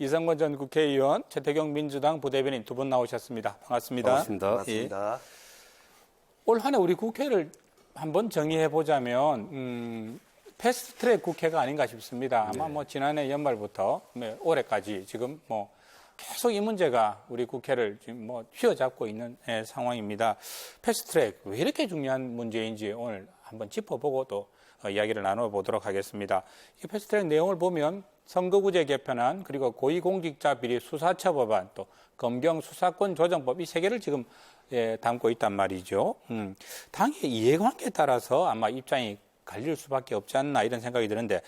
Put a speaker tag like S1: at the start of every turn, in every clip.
S1: 이성건 전 국회의원, 최태경 민주당 부대변인 두 분 나오셨습니다. 반갑습니다.
S2: 반갑습니다.
S3: 반갑습니다.
S1: 올 한 해 우리 국회를 한번 정의해 보자면 패스트트랙 국회가 아닌가 싶습니다. 아마 뭐 지난해 연말부터 올해까지 지금 뭐 계속 이 문제가 우리 국회를 지금 뭐 휘어잡고 있는 상황입니다. 패스트트랙 왜 이렇게 중요한 문제인지 오늘 한번 짚어보고 또 이야기를 나눠보도록 하겠습니다. 이 패스트트랙 내용을 보면 선거구제 개편안, 그리고 고위공직자 비리 수사처 법안, 또 검경 수사권 조정법 이 세 개를 지금 담고 있단 말이죠. 당의 이해관계에 따라서 아마 입장이 갈릴 수밖에 없지 않나 이런 생각이 드는데,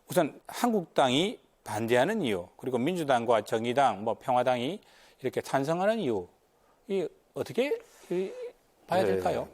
S1: 우선 한국당이 반대하는 이유, 그리고 민주당과 정의당, 뭐 평화당이 이렇게 찬성하는 이유, 이 어떻게 봐야 될까요?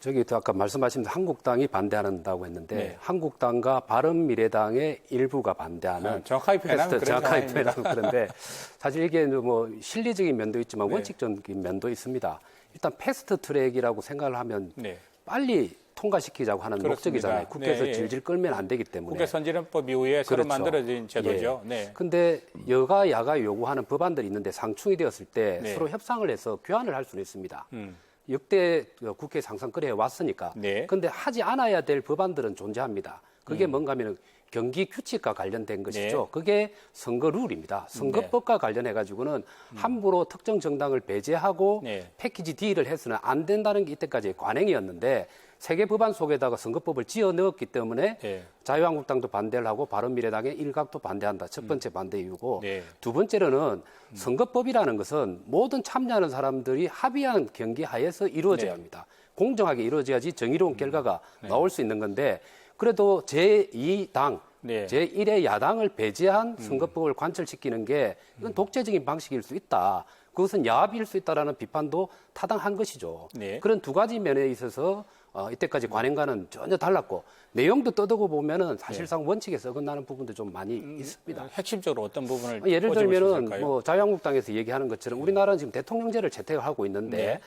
S2: 저기 아까 말씀하신 한국당이 반대한다고 했는데
S1: 네.
S2: 한국당과 바른미래당의 일부가 반대하는
S1: 정확하게 표현하면 그런
S2: 정확하게
S1: 상황입니다.
S2: 표현하면 그런데 사실 이게 뭐 실리적인 면도 있지만
S1: 네.
S2: 원칙적인 면도 있습니다. 일단 패스트 트랙이라고 생각을 하면
S1: 네.
S2: 빨리 통과시키자고 하는
S1: 그렇습니다.
S2: 목적이잖아요. 국회에서
S1: 네, 예.
S2: 질질 끌면 안 되기 때문에.
S1: 국회 선진화법 이후에 새로
S2: 그렇죠.
S1: 만들어진 제도죠.
S2: 예.
S1: 네.
S2: 근데 여가 야가 요구하는 법안들이 있는데 상충이 되었을 때
S1: 네.
S2: 서로 협상을 해서 교환을 할 수는 있습니다.
S1: 음.
S2: 역대 국회 상상 그래 왔으니까.
S1: 네.
S2: 근데 하지 않아야 될 법안들은 존재합니다. 그게 뭔가 하면 경기 규칙과 관련된 것이죠.
S1: 네.
S2: 그게 선거 룰입니다. 선거법과 관련해 가지고는 함부로 특정 정당을 배제하고
S1: 네.
S2: 패키지 딜을 해서는 안 된다는 게 이때까지의 관행이었는데 세계 법안 속에다가 선거법을 지어 넣었기 때문에
S1: 네.
S2: 자유한국당도 반대를 하고 바른미래당의 일각도 반대한다. 첫 번째 반대 이유고
S1: 네.
S2: 두 번째로는 선거법이라는 것은 모든 참여하는 사람들이 합의한 경기 하에서 이루어져야
S1: 네.
S2: 합니다. 공정하게 이루어져야지 정의로운 결과가 나올 수 있는 건데 그래도 제2당,
S1: 네.
S2: 제1의 야당을 배제한 선거법을 관철시키는 게 이건 독재적인 방식일 수 있다. 그것은 야합일 수 있다라는 비판도 타당한 것이죠.
S1: 네.
S2: 그런 두 가지 면에 있어서 이때까지 관행과는 전혀 달랐고 내용도 떠들고 보면은 사실상 원칙에 어긋나는 부분도 좀 많이 있습니다.
S1: 핵심적으로 어떤 부분을
S2: 예를
S1: 꼬집을 수
S2: 들면은
S1: 있을까요?
S2: 뭐 자유한국당에서 얘기하는 것처럼 우리나라는 지금 대통령제를 채택을 하고 있는데
S1: 네.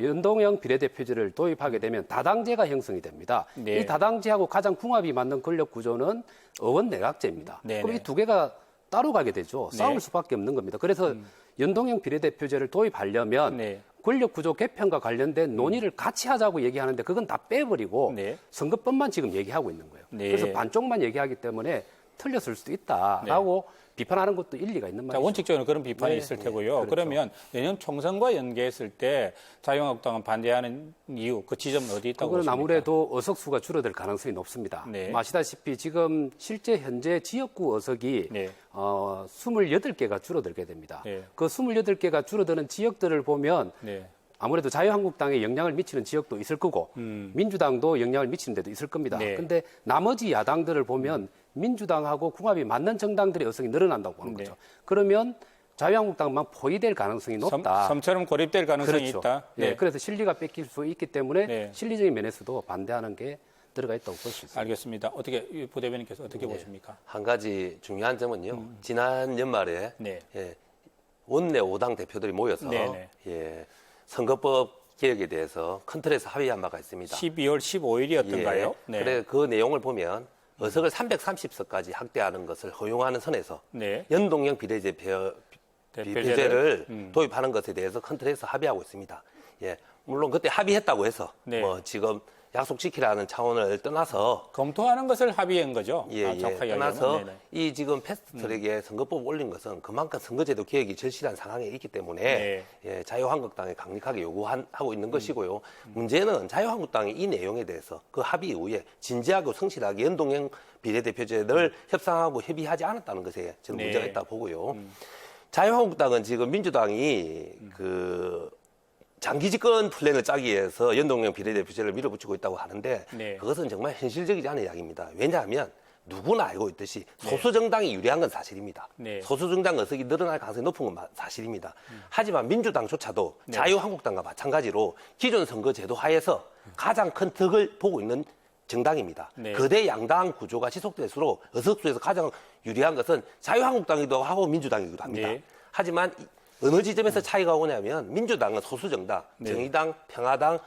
S2: 연동형 비례대표제를 도입하게 되면 다당제가 형성이 됩니다.
S1: 네.
S2: 이 다당제하고 가장 궁합이 맞는 권력 구조는 의원내각제입니다.
S1: 네,
S2: 그럼
S1: 네.
S2: 이 두 개가 따로 가게 되죠.
S1: 네.
S2: 싸울 수밖에 없는 겁니다. 그래서 연동형 비례대표제를 도입하려면
S1: 네.
S2: 권력 구조 개편과 관련된 논의를 같이 하자고 얘기하는데 그건 다 빼버리고
S1: 네.
S2: 선거법만 지금 얘기하고 있는 거예요.
S1: 네.
S2: 그래서 반쪽만 얘기하기 때문에 틀렸을 수도 있다라고 비판하는 것도 일리가 있는
S1: 자,
S2: 말이죠.
S1: 원칙적으로 그런 비판이
S2: 네,
S1: 있을
S2: 네,
S1: 테고요.
S2: 그렇죠.
S1: 그러면 내년 총선과 연계했을 때 자유한국당은 반대하는 이유, 그 지점은 어디 있다고
S2: 그건
S1: 보십니까?
S2: 아무래도 의석수가 줄어들 가능성이 높습니다.
S1: 네.
S2: 아시다시피 지금 실제 현재 지역구 의석이
S1: 네.
S2: 28개가 줄어들게 됩니다.
S1: 네.
S2: 그 28개가 줄어드는 지역들을 보면
S1: 네.
S2: 아무래도 자유한국당에 영향을 미치는 지역도 있을 거고 민주당도 영향을 미치는 데도 있을 겁니다.
S1: 네.
S2: 근데 나머지 야당들을 보면 민주당하고 궁합이 맞는 정당들의 의석이 늘어난다고 보는
S1: 네.
S2: 거죠. 그러면 자유한국당만 포위될 가능성이 높다.
S1: 섬처럼 고립될 가능성이
S2: 그렇죠.
S1: 있다.
S2: 네. 그래서 실리가 뺏길 수 있기 때문에
S1: 네.
S2: 실리적인 면에서도 반대하는 게 들어가 있다고 볼 수 있습니다.
S1: 알겠습니다. 어떻게 이 부대변인께서 어떻게
S3: 네.
S1: 보십니까?
S3: 한 가지 중요한 점은요. 지난 연말에
S1: 네.
S3: 원내 5당 대표들이 모여서
S1: 네네.
S3: 선거법 개혁에 대해서 큰 틀에서 합의한 바가 있습니다.
S1: 12월 15일이었던가요? 네.
S3: 그래 그 내용을 보면 의석을 330석까지 확대하는 것을 허용하는 선에서
S1: 네.
S3: 연동형 비례대표제를 도입하는 것에 대해서 큰 틀에서 합의하고 있습니다. 예, 물론 그때 합의했다고 해서
S1: 네.
S3: 뭐 지금 약속지키라는 차원을 떠나서
S1: 검토하는 것을 합의한 거죠. 정확하게
S3: 떠나서
S1: 얘기하면. 네네.
S3: 이 지금 패스트트랙에 선거법 올린 것은 그만큼 선거제도 개혁이 절실한 상황에 있기 때문에
S1: 네.
S3: 자유한국당에 강력하게 요구하고 있는 것이고요. 문제는 자유한국당이 이 내용에 대해서 그 합의 이후에 진지하고 성실하게 연동형 비례대표제를 협상하고 협의하지 않았다는 것에 저는
S1: 네.
S3: 문제가 있다고 보고요. 자유한국당은 지금 민주당이 그 장기 집권 플랜을 짜기 위해서 연동형 비례대표제를 밀어붙이고 있다고 하는데
S1: 네.
S3: 그것은 정말 현실적이지 않은 이야기입니다. 왜냐하면 누구나 알고 있듯이 소수 정당이 유리한 건 사실입니다.
S1: 네.
S3: 소수 정당 의석이 늘어날 가능성이 높은 건 사실입니다. 하지만 민주당조차도 자유한국당과 마찬가지로 기존 선거제도 하에서 가장 큰 덕을 보고 있는 정당입니다.
S1: 네.
S3: 거대 양당 구조가 지속될수록 의석수에서 가장 유리한 것은 자유한국당이기도 하고 민주당이기도 합니다.
S1: 네.
S3: 하지만 어느 지점에서 차이가 오냐면 민주당은 소수 정당,
S1: 네.
S3: 정의당, 평화당,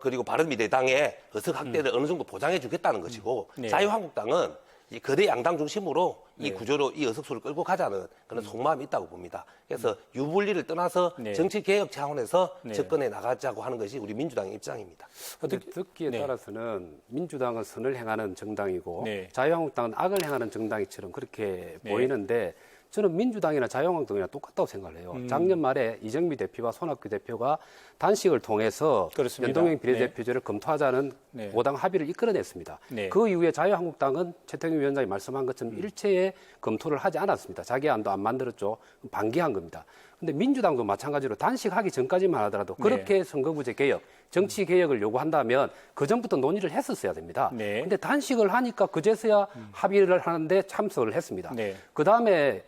S3: 그리고 바른미래당의 의석 확대를 어느 정도 보장해 주겠다는 것이고
S1: 네.
S3: 자유한국당은 이 거대 양당 중심으로 이
S1: 네.
S3: 구조로 이 의석수를 끌고 가자는 그런 속마음이 있다고 봅니다. 그래서 유불리를 떠나서
S1: 네.
S3: 정치 개혁 차원에서
S1: 네.
S3: 접근해 나가자고 하는 것이 우리 민주당의 입장입니다.
S2: 근데 듣기에
S1: 네.
S2: 따라서는 민주당은 선을 행하는 정당이고
S1: 네.
S2: 자유한국당은 악을 행하는 정당이처럼 그렇게
S1: 네.
S2: 보이는데 저는 민주당이나 자유한국당이나 똑같다고 생각을 해요. 작년 말에 이정미 대표와 손학규 대표가 단식을 통해서
S1: 그렇습니다.
S2: 연동형 비례대표제를 검토하자는
S1: 네.
S2: 5당 합의를 이끌어냈습니다.
S1: 네.
S2: 그 이후에 자유한국당은 최태경 위원장이 말씀한 것처럼 일체의 검토를 하지 않았습니다. 자기 안도 안 만들었죠. 반기한 겁니다. 근데 민주당도 마찬가지로 단식하기 전까지만 하더라도 그렇게 선거구제 개혁, 정치 개혁을 요구한다면 그 전부터 논의를 했었어야 됩니다.
S1: 네.
S2: 근데 단식을 하니까 그제서야 합의를 하는데 참석을 했습니다.
S1: 네.
S2: 그다음에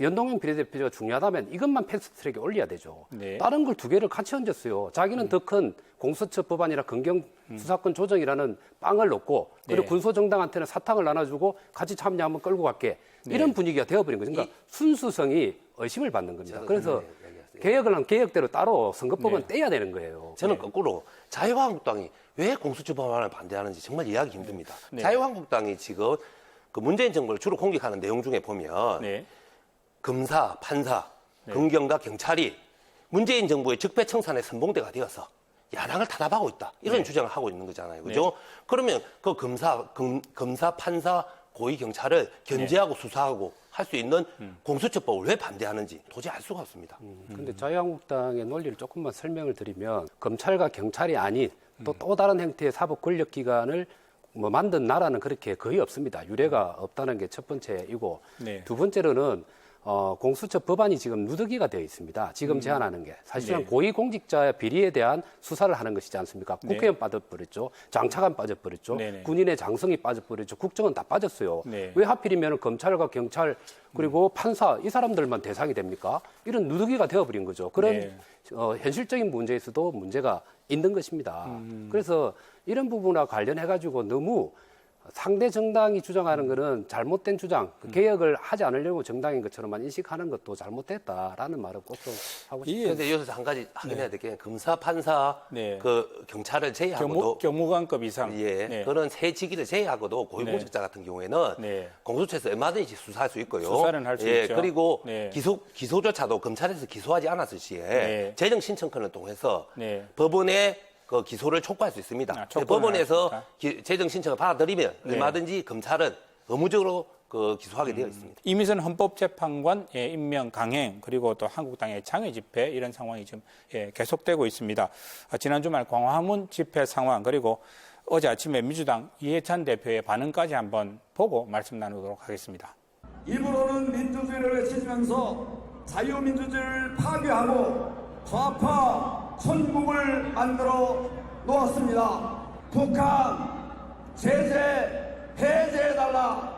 S2: 연동형 비례대표제가 중요하다면 이것만 패스트트랙에 올려야 되죠.
S1: 네.
S2: 다른 걸 두 개를 같이 얹었어요. 자기는 더 큰 공수처 법안이나 검경 수사권 조정이라는 빵을 넣고 그리고
S1: 네.
S2: 군소정당한테는 사탕을 나눠주고 같이 참여하면 끌고 갈게. 이런 분위기가 되어버린 거죠. 그러니까 순수성이 의심을 받는 겁니다. 그래서 개혁을 한 개혁대로 따로 선거법은
S1: 네.
S2: 떼야 되는 거예요.
S3: 저는 거꾸로 자유한국당이 왜 공수처 법안을 반대하는지 정말 이해하기 힘듭니다.
S1: 네.
S3: 자유한국당이 지금 그 문재인 정부를 주로 공격하는 내용 중에 보면
S1: 네.
S3: 검사, 판사, 검경과 경찰이 문재인 정부의 적폐청산의 선봉대가 되어서 야당을 탄압하고 있다. 이런
S1: 네.
S3: 주장을 하고 있는 거잖아요. 그죠? 그러면 그 검사, 판사, 고위 경찰을 견제하고 수사하고 할 수 있는 공수처법을 왜 반대하는지 도저히 알 수가 없습니다.
S2: 근데 자유한국당의 논리를 조금만 설명을 드리면 검찰과 경찰이 아닌 또 다른 형태의 사법 권력기관을 뭐 만든 나라는 그렇게 거의 없습니다. 유례가 없다는 게 첫 번째이고
S1: 네.
S2: 두 번째로는 공수처 법안이 지금 누더기가 되어 있습니다. 지금 제안하는 게 사실상
S1: 네.
S2: 고위공직자의 비리에 대한 수사를 하는 것이지 않습니까?
S1: 네.
S2: 국회의원 빠져버렸죠. 장차관 빠져버렸죠.
S1: 네네.
S2: 군인의 장성이 빠져버렸죠. 국정은 다 빠졌어요.
S1: 네.
S2: 왜 하필이면 검찰과 경찰 그리고 판사 이 사람들만 대상이 됩니까? 이런 누더기가 되어버린 거죠. 그런
S1: 네.
S2: 현실적인 문제에서도 문제가 있는 것입니다. 그래서 이런 부분과 관련해가지고 너무 상대 정당이 주장하는 것은 잘못된 주장, 그 개혁을 하지 않으려고 정당인 것처럼만 인식하는 것도 잘못됐다라는 말을 꼭 좀 하고 싶습니다.
S3: 그런데 여기서 한 가지 확인해야 될 게 검사, 판사,
S1: 네.
S3: 그 경찰을 제외하고도
S1: 경무관급 이상.
S3: 예,
S1: 네.
S3: 그런 새 직위를 제외하고도 고위공직자 같은 경우에는
S1: 네.
S3: 공수처에서 얼마든지 수사할 수 있고요.
S1: 수사는 할수
S3: 예,
S1: 있죠.
S3: 그리고
S1: 네.
S3: 기소조차도 검찰에서 기소하지 않았을 시에
S1: 네.
S3: 재정 신청권을 통해서
S1: 네.
S3: 법원에 그 기소를 촉구할 수 있습니다.
S1: 촉구를
S3: 법원에서
S1: 할
S3: 재정 신청을 받아들이면
S1: 네.
S3: 얼마든지 검찰은 의무적으로 그 기소하게 되어 있습니다.
S1: 이미선 헌법재판관 임명 강행 그리고 또 한국당의 장외 집회 이런 상황이 지금 계속되고 있습니다. 지난 주말 광화문 집회 상황 그리고 어제 아침에 민주당 이해찬 대표의 반응까지 한번 보고 말씀 나누도록 하겠습니다.
S4: 입으로는 민주주의를 외치면서 자유민주주의를 파괴하고 좌파 천국을 만들어 놓았습니다. 북한 제재 해제해달라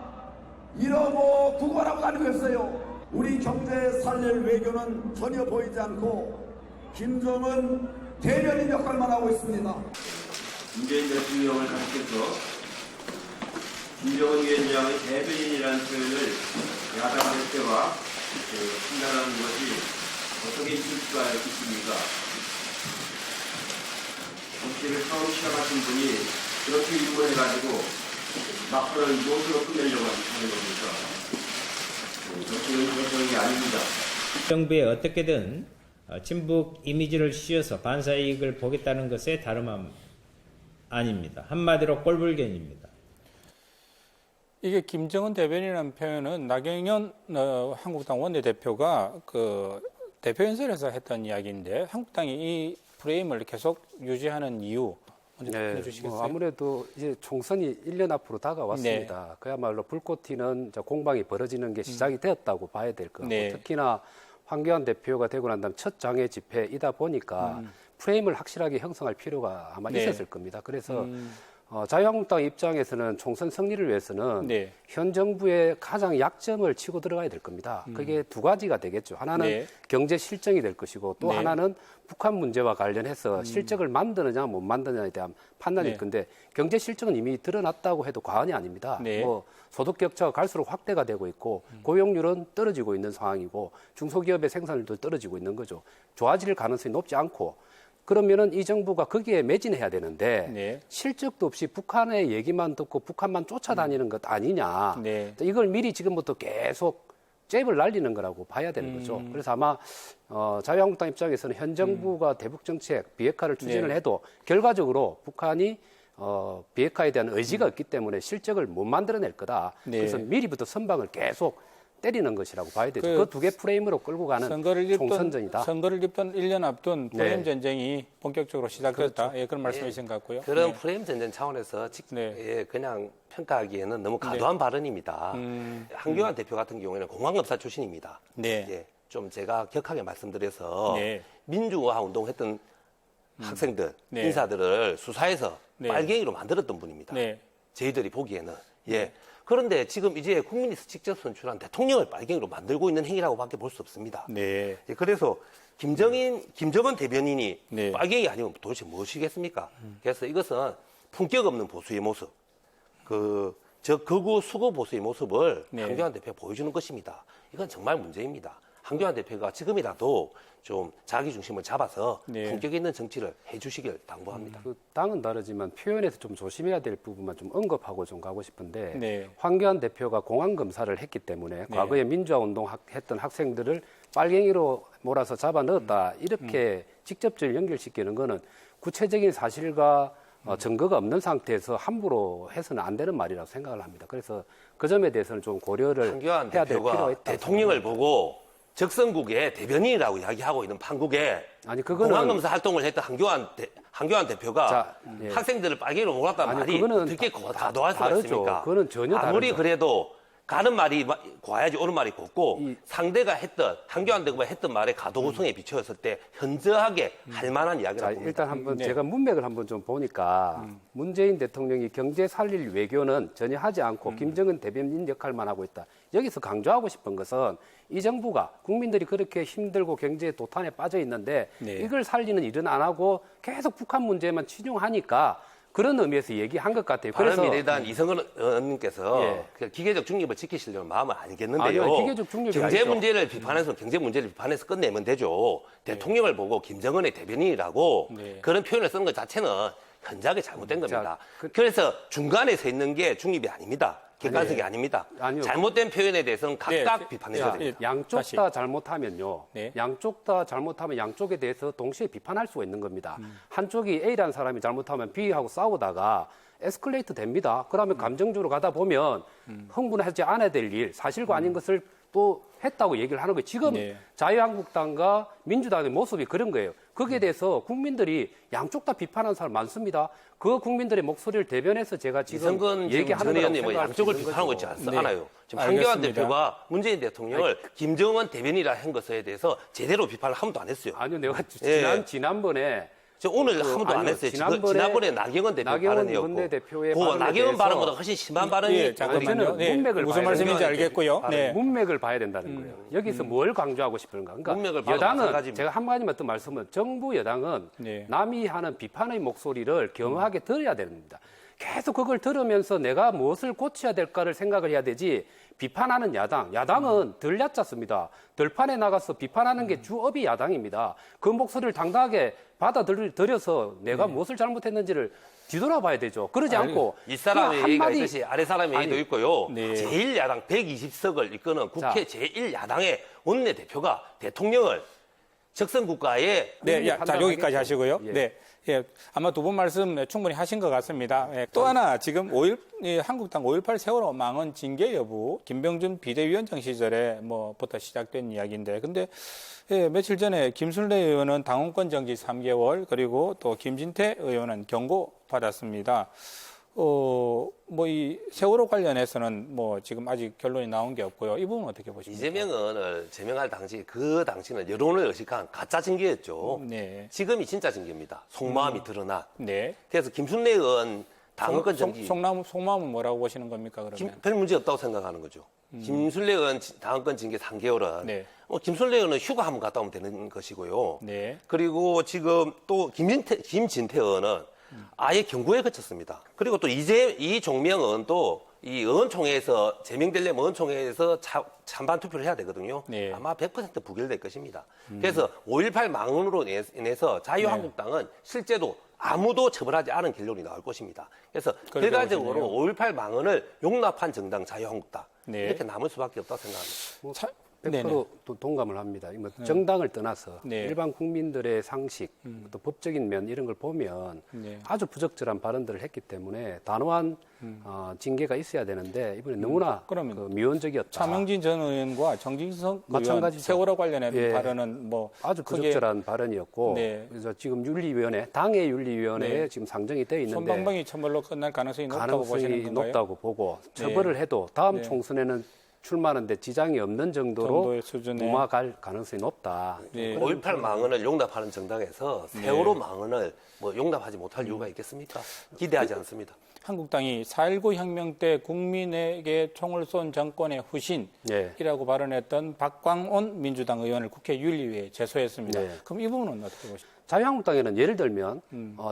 S4: 이러고 구걸하고 다니고 있어요. 우리 경제 살릴 외교는 전혀 보이지 않고 김정은 대변인 역할만 하고 있습니다.
S5: 문재인 대통령을 가르쳐서 김정은 위원장의 대변인이라는 표현을 야당할 때와 판단하는 것이 어떻게 있을 수가 있습니까? 정치를 처음 시작하신 분이 그렇게 일본해가지고 막판을 무엇으로 끝내려고 하는 겁니까? 정치는 그런 게 아닙니다.
S6: 정부에 어떻게든 친북 이미지를 씌워서 반사 이익을 보겠다는 것에 다름함 아닙니다. 한마디로 꼴불견입니다.
S1: 이게 김정은 대변인이라는 표현은 나경원 한국당 원내대표가 그 대표연설에서 했던 이야기인데 한국당이 이 프레임을 계속 유지하는 이유 먼저
S2: 네,
S1: 해주시겠어요?
S2: 아무래도 이제 총선이 1년 앞으로 다가왔습니다.
S1: 네.
S2: 그야말로 불꽃 튀는 공방이 벌어지는 게 시작이 되었다고 봐야 될 것 같고
S1: 네.
S2: 특히나 황교안 대표가 되고 난 다음 첫 장외 집회이다 보니까 프레임을 확실하게 형성할 필요가 아마
S1: 네.
S2: 있었을 겁니다. 그래서 자유한국당 입장에서는 총선 승리를 위해서는
S1: 네.
S2: 현 정부의 가장 약점을 치고 들어가야 될 겁니다. 그게 두 가지가 되겠죠. 하나는
S1: 네.
S2: 경제 실정이 될 것이고 또
S1: 네.
S2: 하나는 북한 문제와 관련해서 실적을 만드느냐 못 만드느냐에 대한 판단일
S1: 네.
S2: 건데 경제 실적은 이미 드러났다고 해도 과언이 아닙니다.
S1: 네.
S2: 뭐 소득 격차가 갈수록 확대가 되고 있고 고용률은 떨어지고 있는 상황이고 중소기업의 생산률도 떨어지고 있는 거죠. 좋아질 가능성이 높지 않고 그러면은 이 정부가 거기에 매진해야 되는데
S1: 네.
S2: 실적도 없이 북한의 얘기만 듣고 북한만 쫓아다니는 것 아니냐.
S1: 네.
S2: 이걸 미리 지금부터 계속 잽을 날리는 거라고 봐야 되는 거죠. 그래서 아마 자유한국당 입장에서는 현 정부가 대북 정책 비핵화를 추진을
S1: 네.
S2: 해도 결과적으로 북한이 비핵화에 대한 의지가 없기 때문에 실적을 못 만들어낼 거다.
S1: 네.
S2: 그래서 미리부터 선방을 계속 때리는 것이라고 봐야 되죠. 그 두 개 프레임으로 끌고 가는 총선전이다.
S1: 선거를 입던 1년 앞둔 프레임
S2: 네.
S1: 전쟁이 본격적으로 시작됐다. 예, 그런 말씀이신 것 같고요.
S3: 그런
S1: 네.
S3: 프레임 전쟁 차원에서
S1: 네.
S3: 예, 그냥 평가하기에는 너무 과도한 발언입니다. 한교안 대표 같은 경우에는 공항검사 출신입니다.
S1: 네.
S3: 예, 좀 제가 격하게 말씀드려서
S1: 네.
S3: 민주화 운동했던 학생들,
S1: 네.
S3: 인사들을 수사해서
S1: 네.
S3: 빨갱이로 만들었던 분입니다.
S1: 네.
S3: 저희들이 보기에는. 예. 그런데 지금 이제 국민이 직접 선출한 대통령을 빨갱이로 만들고 있는 행위라고밖에 볼 수 없습니다.
S1: 네.
S3: 예, 그래서 김정은 대변인이
S1: 네.
S3: 빨갱이 아니면 도대체 무엇이겠습니까? 그래서 이것은 품격 없는 보수의 모습, 극우 수구 보수의 모습을
S1: 네.
S3: 한교안 대표가 보여주는 것입니다. 이건 정말 문제입니다. 한교안 대표가 지금이라도 좀 자기 중심을 잡아서
S1: 네.
S3: 품격 있는 정치를 해주시길 당부합니다.
S2: 그 당은 다르지만 표현에서 좀 조심해야 될 부분만 좀 언급하고 좀 가고 싶은데
S1: 네.
S2: 황교안 대표가 공안 검사를 했기 때문에 과거에 민주화 운동 했던 학생들을 빨갱이로 몰아서 잡아 넣었다 이렇게 직접적으로 연결시키는 거는 구체적인 사실과 증거가 없는 상태에서 함부로 해서는 안 되는 말이라고 생각을 합니다. 그래서 그 점에 대해서는 좀 고려를
S3: 한교안
S2: 해야 될 필요가
S3: 대표가
S2: 있다.
S3: 대통령을 보고 적성국의 대변인이라고 이야기하고 있는 판국에
S2: 아니, 그거는-
S3: 공안검사 활동을 했던 한교안 대표가
S2: 자, 예.
S3: 학생들을 빨갱이로 몰았다는
S2: 아니,
S3: 말이
S2: 그거는
S3: 어떻게 과도할 수가
S2: 다르죠.
S3: 있습니까?
S2: 그거는 전혀
S3: 아무리
S2: 다르죠.
S3: 그래도 가는 말이 고와야지 옳은 말이 곱고 상대가 했던 한교안 대표가 했던 말의 가도구성에 비추었을 때 현저하게 할 만한
S2: 자,
S3: 이야기라고 봅니다.
S2: 일단 한번
S1: 네.
S2: 제가 문맥을 한번 좀 보니까 문재인 대통령이 경제 살릴 외교는 전혀 하지 않고 김정은 대변인 역할만 하고 있다. 여기서 강조하고 싶은 것은 이 정부가 국민들이 그렇게 힘들고 경제 도탄에 빠져 있는데
S1: 네.
S2: 이걸 살리는 일은 안 하고 계속 북한 문제만 치중하니까 그런 의미에서 얘기한 것 같아요.
S3: 바른미래당 이성근 의원님께서
S2: 예.
S3: 그 기계적 중립을 지키시려는 마음은 알겠는데요.
S2: 아니요, 기계적 중립이
S3: 경제
S2: 아니죠.
S3: 문제를 비판해서 경제 문제를 비판해서 끝내면 되죠. 대통령을 보고 김정은의 대변인이라고
S1: 네.
S3: 그런 표현을 쓰는 것 자체는 현저하게 잘못된 겁니다.
S2: 자,
S3: 그래서 중간에 서 있는 게 중립이 아닙니다. 객관성이 아닙니다.
S2: 아니요.
S3: 잘못된 표현에 대해서는 각각
S1: 네.
S3: 비판해야 됩니다.
S2: 양쪽
S1: 다시.
S2: 다 잘못하면요.
S1: 네.
S2: 양쪽 다 잘못하면 양쪽에 대해서 동시에 비판할 수가 있는 겁니다. 한쪽이 A라는 사람이 잘못하면 B하고 싸우다가 에스컬레이트 됩니다. 그러면 감정적으로 가다 보면 흥분하지 않아야 될 일, 사실과 아닌 것을 또 했다고 얘기를 하는 거예요. 지금
S1: 네.
S2: 자유한국당과 민주당의 모습이 그런 거예요. 거기에 대해서 국민들이 양쪽 다 비판하는 사람 많습니다. 그 국민들의 목소리를 대변해서 제가 지금
S3: 이성근
S2: 얘기하는
S3: 전
S2: 거라고
S3: 의원님은
S2: 생각할 수
S3: 양쪽을
S2: 있는
S3: 비판하고
S2: 거죠.
S3: 있지
S1: 네.
S3: 않아요. 지금
S1: 알겠습니다.
S3: 한교안 대표가 문재인 대통령을 김정은 대변인이라 한 것에 대해서 제대로 비판을 한 번도 안 했어요.
S2: 아니요, 내가
S3: 예.
S2: 지난번에
S3: 저 오늘 한 번도 안
S2: 아니요,
S3: 했어요.
S2: 지난번에
S3: 지난번에 나경원 대표
S2: 나경원
S3: 발언이었고
S2: 원내대표의
S3: 그
S2: 발언에
S3: 나경원
S2: 대해서-
S3: 발언보다 훨씬 심한 발언이
S1: 예, 잠깐만요.
S2: 저는
S1: 네,
S2: 문맥을
S1: 무슨
S2: 봐야
S1: 말씀인지
S3: 돼요.
S1: 알겠고요. 네.
S2: 문맥을 봐야 된다는 거예요. 여기서 뭘 강조하고 싶은가? 그러니까
S3: 문맥을 봐도
S2: 여당은
S3: 마찬가지입니다.
S2: 제가 한 가지만 더 말씀은 정부 여당은
S1: 네.
S2: 남이 하는 비판의 목소리를 경허하게 들어야 됩니다. 계속 그걸 들으면서 내가 무엇을 고쳐야 될까를 생각을 해야 되지 비판하는 야당은 덜 얕잡습니다. 들판에 나가서 비판하는 게 주업이 야당입니다. 그 목소리를 당당하게 받아들여서 내가 무엇을 잘못했는지를 뒤돌아봐야 되죠. 그러지 않고
S3: 이 사람의
S2: 그
S3: 얘기가
S2: 한마디-
S3: 있듯이 아래 사람의 얘기도
S2: 아니,
S3: 있고요.
S1: 네.
S3: 제1야당 120석을 이끄는 국회
S2: 자.
S3: 제1야당의 원내대표가 대통령을 적성국가의
S1: 네, 자,
S2: 판단하겠죠.
S1: 여기까지 하시고요.
S2: 예.
S1: 네. 예, 아마 두 분 말씀 충분히 하신 것 같습니다. 예, 또 하나 지금 한국당 5.18 세월호 망언 징계 여부 김병준 비대위원장 시절에 부터 시작된 이야기인데 근데 예, 며칠 전에 김순례 의원은 당원권 정지 3개월 그리고 또 김진태 의원은 경고 받았습니다. 이 세월호 관련해서는 지금 아직 결론이 나온 게 없고요. 이 부분은 어떻게 보십니까?
S3: 이재명을 제명할 당시 그 당시는 여론을 의식한 가짜 징계였죠.
S1: 네.
S3: 지금이 진짜 징계입니다. 속마음이 드러난.
S1: 네.
S3: 그래서 김순례 의원 당원권 정지
S1: 속마음은 뭐라고 보시는 겁니까, 그러면?
S3: 별 문제 없다고 생각하는 거죠. 김순례 의원 당원권 징계 3개월은
S1: 네.
S3: 김순례 의원은 휴가 한번 갔다 오면 되는 것이고요.
S1: 네.
S3: 그리고 지금 또 김진태 의원은 아예 경고에 그쳤습니다. 그리고 또 이종명 의원도 이 의원총회에서 제명되려면 의원총회에서 찬반 투표를 해야 되거든요.
S1: 네.
S3: 아마 100% 부결될 것입니다. 그래서 5.18 망언으로 인해서 자유한국당은 실제로 아무도 처벌하지 않은 결론이 나올 것입니다. 그래서
S1: 그렇게
S3: 결과적으로
S1: 보시네요.
S3: 5.18 망언을 용납한 정당 자유한국당
S1: 네.
S3: 이렇게 남을 수밖에 없다고 생각합니다.
S2: 뭐
S1: 차-
S2: 100%
S1: 네네.
S2: 또 동감을 합니다. 뭐 정당을 떠나서
S1: 네.
S2: 일반 국민들의 상식, 또 법적인 면 이런 걸 보면
S1: 네.
S2: 아주 부적절한 발언들을 했기 때문에 단호한 징계가 있어야 되는데 이번에 너무나
S1: 그럼요.
S2: 그 미온적이었다.
S1: 차명진 전 의원과 정진석 의원
S2: 마찬가지죠.
S1: 세월호 관련한
S2: 예.
S1: 발언은 뭐
S2: 아주
S1: 크게
S2: 부적절한 발언이었고
S1: 네.
S2: 그래서 지금 윤리위원회, 당의 윤리위원회에
S1: 네.
S2: 지금 상정이 되어 있는데
S1: 손방망이 처벌로 끝날 가능성이 높다고 보시는
S2: 가능성이
S1: 건가요?
S2: 높다고 보고
S1: 네.
S2: 처벌을 해도 다음
S1: 네.
S2: 총선에는 출마하는데 지장이 없는 정도로
S1: 정도의 수준의
S2: 무마갈 가능성이 높다.
S1: 네.
S3: 5.18 망언을 용납하는 정당에서 세월호 망언을 뭐 용납하지 못할 이유가 있겠습니까? 기대하지 않습니다.
S1: 한국당이 4.19 혁명 때 국민에게 총을 쏜 정권의
S2: 네.
S1: 후신이라고 발언했던 박광온 민주당 의원을 국회 윤리위에 제소했습니다.
S2: 네.
S1: 그럼 이 부분은 어떻게 보십니까?
S2: 자유한국당에는 예를 들면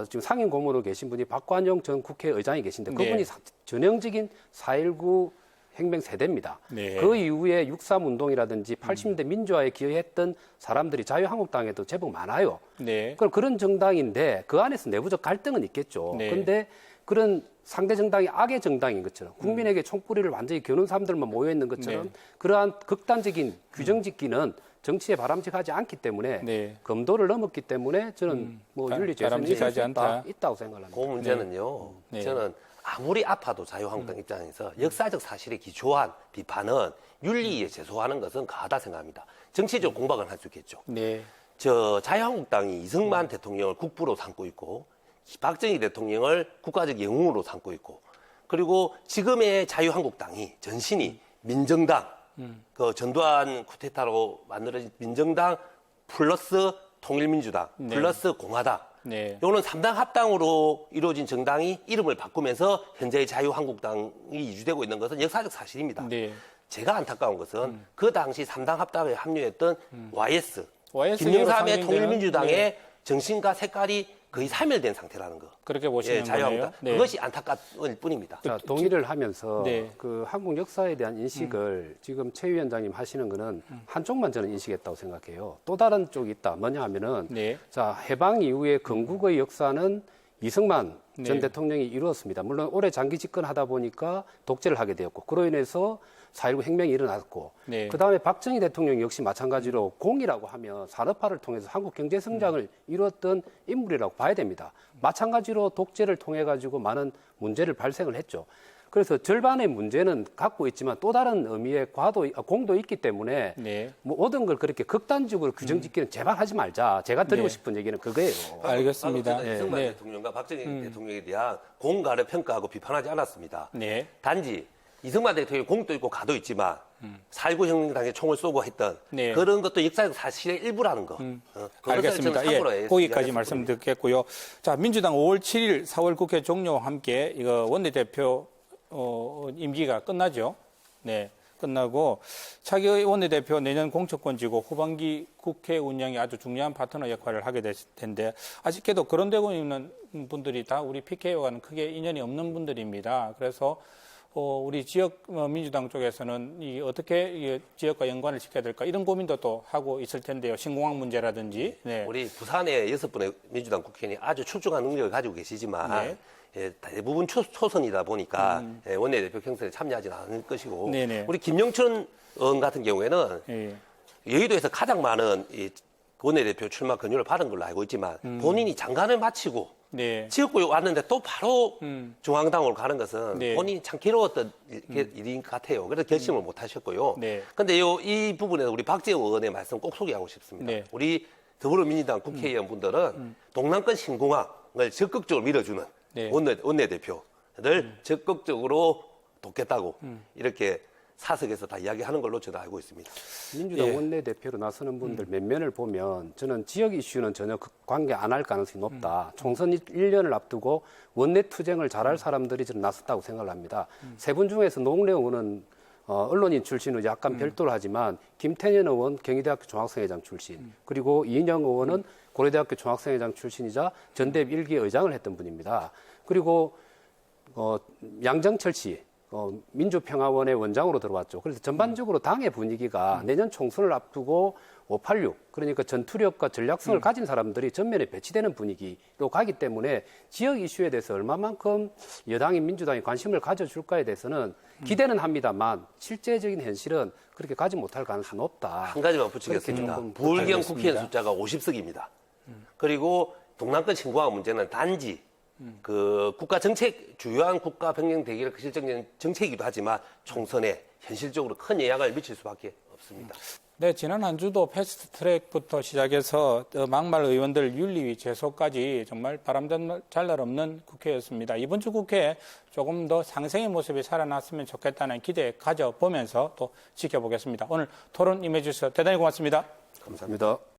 S2: 지금 상임 고문으로 계신 분이 박관용 전 국회의장이 계신데 그분이
S1: 네.
S2: 전형적인 4.19 혁명 세대입니다.
S1: 네.
S2: 그 이후에 6.3운동이라든지 80년대 민주화에 기여했던 사람들이 자유한국당에도 제법 많아요.
S1: 네.
S2: 그럼 그런 정당인데 그 안에서 내부적 갈등은 있겠죠.
S1: 네.
S2: 그런데 그런 상대 정당이 악의 정당인 것처럼 국민에게 총구리를 완전히 겨눈 사람들만 모여 있는 것처럼
S1: 네.
S2: 그러한 극단적인 규정 짓기는 정치에 바람직하지 않기 때문에
S1: 네.
S2: 검도를 넘었기 때문에 저는 뭐 윤리 재선이
S1: 바람직하지 않다.
S2: 있다고 생각합니다.
S3: 그 문제는요.
S1: 네.
S3: 저는 아무리 아파도 자유한국당 입장에서 역사적 사실에 기초한 비판은 윤리위에 제소하는 것은 가하다 생각합니다. 정치적 공박은 할 수 있겠죠.
S1: 네.
S3: 저 자유한국당이 이승만 대통령을 국부로 삼고 있고 박정희 대통령을 국가적 영웅으로 삼고 있고 그리고 지금의 자유한국당이 전신이 민정당 그 전두환 쿠데타로 만들어진 민정당 플러스 통일민주당
S1: 네.
S3: 플러스 공화당
S1: 네.
S3: 요거는 3당 합당으로 이루어진 정당이 이름을 바꾸면서 현재의 자유한국당이 유지되고 있는 것은 역사적 사실입니다.
S1: 네.
S3: 제가 안타까운 것은 그 당시 3당 합당에 합류했던 YS,
S1: YS
S3: 김영삼의
S1: 상징되는-
S3: 통일민주당의
S1: 네.
S3: 정신과 색깔이 거의 사멸된 상태라는 거.
S1: 그렇게 보시는
S3: 예, 자유한국당.
S1: 거네요. 네.
S3: 그것이 안타까울 뿐입니다.
S2: 자, 동의를 하면서
S1: 네.
S2: 그 한국 역사에 대한 인식을 지금 최 위원장님 하시는 거는 한쪽만 저는 인식했다고 생각해요. 또 다른 쪽이 있다. 뭐냐 하면은
S1: 네.
S2: 자, 해방 이후에 건국의 역사는 이승만 전
S1: 네.
S2: 대통령이 이루었습니다. 물론 오래 장기 집권하다 보니까 독재를 하게 되었고 그로 인해서 4.19 혁명이 일어났고
S1: 네.
S2: 그다음에 박정희 대통령 역시 마찬가지로 공이라고 하면 산업화를 통해서 한국 경제 성장을 이루었던 인물이라고 봐야 됩니다. 마찬가지로 독재를 통해 가지고 많은 문제를 발생을 했죠. 그래서 절반의 문제는 갖고 있지만 또 다른 의미의 공도 있기 때문에
S1: 네.
S2: 뭐 모든 걸 그렇게 극단적으로 규정짓기는 제발 하지 말자. 제가 드리고
S1: 네.
S2: 싶은 얘기는 그거예요.
S1: 알겠습니다.
S3: 저는 이승만
S1: 네.
S3: 대통령과 박정희 대통령에 대한 공가를 평가하고 비판하지 않았습니다.
S1: 네.
S3: 단지 이승만 대통령이 공도 있고 가도 있지만 4.19 혁명당에 총을 쏘고 했던
S1: 네.
S3: 그런 것도 역사적 사실의 일부라는 거. 그것을
S1: 알겠습니다.
S3: 저는 참고로
S1: 예, 거기까지
S3: 이야기했을
S1: 말씀
S3: 뿐입니다.
S1: 듣겠고요. 자, 민주당 5월 7일 4월 국회 종료와 함께 이거 원내대표 임기가 끝나죠. 네, 끝나고 차기 원내대표 내년 공천권 지고 후반기 국회 운영이 아주 중요한 파트너 역할을 하게 될 텐데 아쉽게도 거론되고 있는 분들이 다 우리 PK와는 크게 인연이 없는 분들입니다. 그래서 우리 지역 민주당 쪽에서는 이 어떻게 이 지역과 연관을 시켜야 될까 이런 고민도 또 하고 있을 텐데요. 신공항 문제라든지. 네.
S3: 우리 부산의 6분의 민주당 국회의원이 아주 출중한 능력을 가지고 계시지만
S1: 네.
S3: 예, 대부분 초선이다 보니까 예, 원내대표 경선에 참여하지는 않을 것이고
S1: 네네.
S3: 우리 김영춘 의원 같은 경우에는
S1: 예.
S3: 여의도에서 가장 많은 이 원내대표 출마 권유를 받은 걸로 알고 있지만 본인이 장관을 마치고
S1: 네.
S3: 지역구에 왔는데 또 바로 중앙당으로 가는 것은
S1: 네.
S3: 본인이 참 괴로웠던 일인 것 같아요. 그래서 결심을 못 하셨고요.
S1: 네.
S3: 근데 이 부분에서 우리 박재호 의원의 말씀 꼭 소개하고 싶습니다.
S1: 네.
S3: 우리 더불어민주당 국회의원분들은 동남권 신공항을 적극적으로 밀어주는
S1: 네.
S3: 원내대표를 적극적으로 돕겠다고 이렇게 사석에서 다 이야기하는 걸로 저도 알고 있습니다.
S2: 민주당
S1: 예.
S2: 원내대표로 나서는 분들 몇 면을 보면 저는 지역 이슈는 전혀 관계 안 할 가능성이 높다. 총선 1년을 앞두고 원내투쟁을 잘할 사람들이 저는 나섰다고 생각을 합니다. 세 분 중에서 노웅래 의원은 언론인 출신으로 약간 별도로 하지만 김태년 의원 경희대학교 종학생회장 출신 그리고 이인영 의원은 고려대학교 종학생회장 출신이자 전대협 1기 의장을 했던 분입니다. 그리고 양정철 씨 민주평화원의 원장으로 들어왔죠. 그래서 전반적으로 당의 분위기가 내년 총선을 앞두고 586, 그러니까 전투력과 전략성을 가진 사람들이 전면에 배치되는 분위기로 가기 때문에 지역 이슈에 대해서 얼마만큼 여당이 민주당이 관심을 가져줄까에 대해서는 기대는 합니다만 실제적인 현실은 그렇게 가지 못할 가능성은 없다.
S3: 한 가지만 붙이겠습니다.
S2: 그렇게 조금
S3: 부울경
S1: 알겠습니다.
S3: 국회의원 숫자가 50석입니다. 그리고 동남권 친구화 문제는 단지 그 국가 정책, 주요한 국가 변경 대결의 실질적인 정책이기도 하지만 총선에 현실적으로 큰 영향을 미칠 수밖에 없습니다.
S1: 네, 지난 한 주도 패스트트랙부터 시작해서 막말 의원들 윤리위 제소까지 정말 바람잘 없는 국회였습니다. 이번 주 국회에 조금 더 상생의 모습이 살아났으면 좋겠다는 기대 가져보면서 또 지켜보겠습니다. 오늘 토론 임해주셔서 대단히 고맙습니다.
S2: 감사합니다.